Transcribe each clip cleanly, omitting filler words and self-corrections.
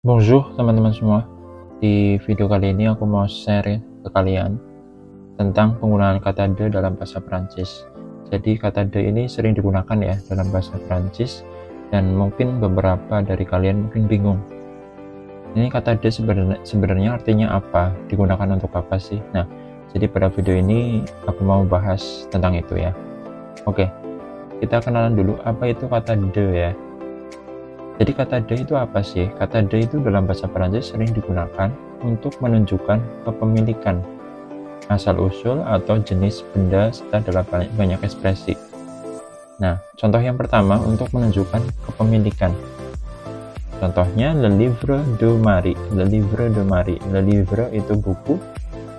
Bonjour teman-teman semua. Di video kali ini aku mau share ke kalian tentang penggunaan kata de dalam bahasa Prancis. Jadi kata de ini sering digunakan ya dalam bahasa Prancis dan mungkin beberapa dari kalian mungkin bingung. Ini kata de sebenarnya artinya apa? Digunakan untuk apa sih? Nah, jadi pada video ini aku mau bahas tentang itu ya. Oke, kita kenalan dulu apa itu kata de ya. Jadi kata de itu apa sih? Kata de itu dalam bahasa Perancis sering digunakan untuk menunjukkan kepemilikan, asal-usul atau jenis benda serta dalam banyak ekspresi. Nah, contoh yang pertama untuk menunjukkan kepemilikan. Contohnya le livre de Marie. Le livre de Marie. Le livre itu buku,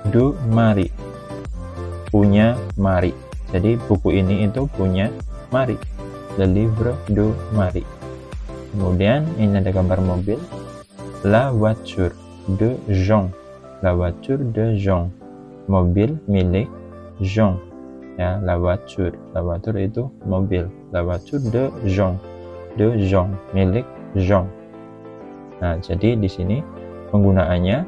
de Marie punya Marie. Jadi buku ini itu punya Marie. Le livre de Marie. Kemudian ini ada gambar mobil, la voiture de Jean, la voiture de Jean, mobil milik Jean, ya la voiture itu mobil, la voiture de Jean, milik Jean. Nah, jadi di sini penggunaannya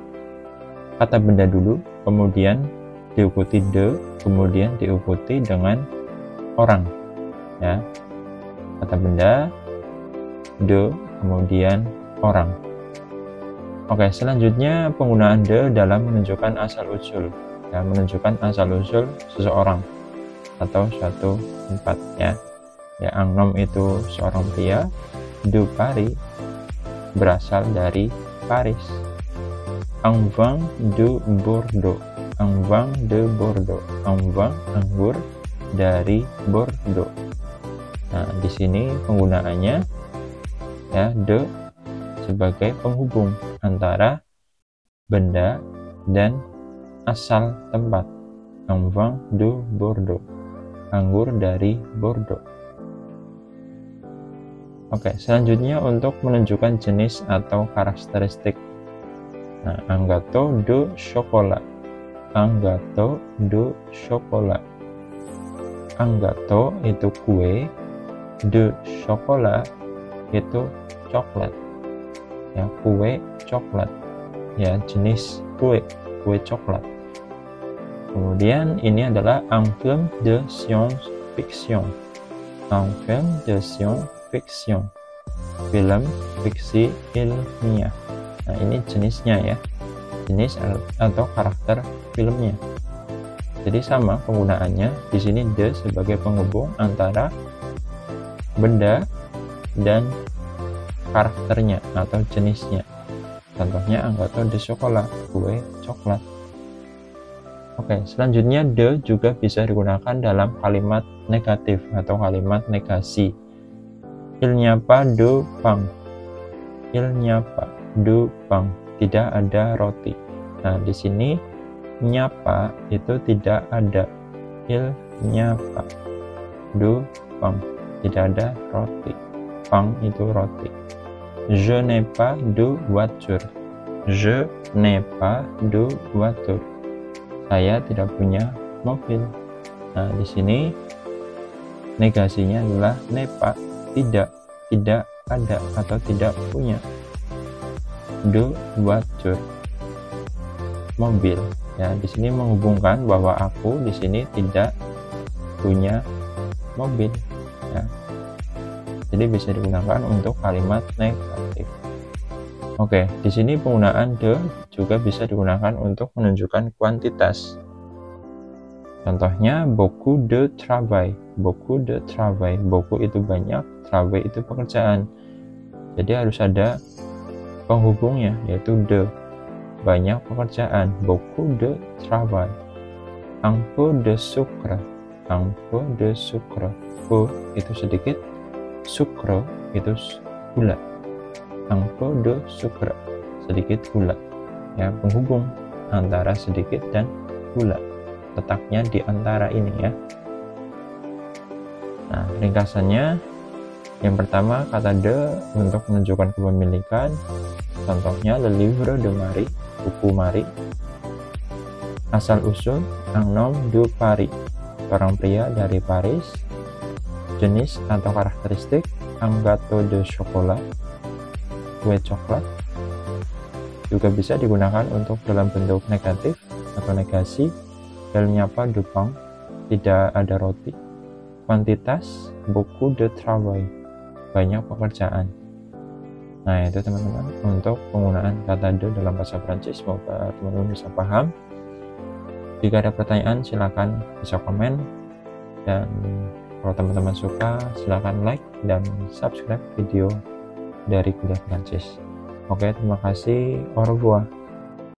kata benda dulu, kemudian diikuti de, kemudian diikuti dengan orang, ya kata benda de, kemudian orang. Oke, selanjutnya penggunaan de dalam menunjukkan asal-usul, ya, menunjukkan asal-usul seseorang atau suatu tempat, ya. Ya, un homme itu seorang pria, de Paris berasal dari Paris. Un vin de Bordeaux, un vin de Bordeaux, un vin anggur dari Bordeaux. Nah, di sini penggunaannya ya de sebagai penghubung antara benda dan asal tempat. Un vin de Bordeaux, anggur dari Bordeaux. Oke, selanjutnya untuk menunjukkan jenis atau karakteristik. Nah, un gâteau de chocolat, un gâteau de chocolat. Un gâteau itu kue, de chocolat itu coklat, ya kue coklat, ya jenis kue coklat. Kemudian ini adalah un film de science-fiction, un film de science-fiction, film fiksi ilmiah. Nah, ini jenisnya ya, jenis atau karakter filmnya. Jadi sama penggunaannya di sini de sebagai penghubung antara benda dan karakternya atau jenisnya. Contohnya un gâteau de chocolat, kue coklat. Oke, selanjutnya de juga bisa digunakan dalam kalimat negatif atau kalimat negasi. Il n'y a pas de pain. Il n'y a pas de pain. Tidak ada roti. Nah, di sini nyapa itu tidak ada. Il n'y a pas de pain. Tidak ada roti. Pain itu roti. Je n'ai pas de voiture. Je n'ai pas de voiture. Saya tidak punya mobil. Nah, di sini negasinya adalah n'est pas, tidak ada atau tidak punya. De voiture, mobil. Ya, di sini menghubungkan bahwa aku di sini tidak punya mobil. Ya. Jadi bisa digunakan untuk kalimat negatif. Oke, di sini penggunaan de juga bisa digunakan untuk menunjukkan kuantitas. Contohnya beaucoup de travail, beaucoup de travail. Beaucoup itu banyak, travail itu pekerjaan. Jadi harus ada penghubungnya yaitu de. Banyak pekerjaan, beaucoup de travail. Un peu de sucre, un peu de sucre. Peu itu sedikit, sucre itu gula. Un peu de sucre, sedikit gula. Ya, penghubung antara sedikit dan gula. Letaknya di antara ini ya. Nah, ringkasannya yang pertama kata de untuk menunjukkan kepemilikan. Contohnya le livre de Marie, buku Marie. Asal usul un homme de Paris, orang pria dari Paris. Jenis atau karakteristik un gâteau de chocolat, kue coklat. Juga bisa digunakan untuk dalam bentuk negatif atau negasi. Belnya de pain, tidak ada roti. Kuantitas, beaucoup de travail, banyak pekerjaan. Nah, itu teman-teman untuk penggunaan kata de dalam bahasa Prancis. Semoga teman-teman bisa paham. Jika ada pertanyaan silahkan bisa komen, dan kalau teman-teman suka silahkan like dan subscribe video dari Kuliah Prancis. Oke, terima kasih. Au revoir.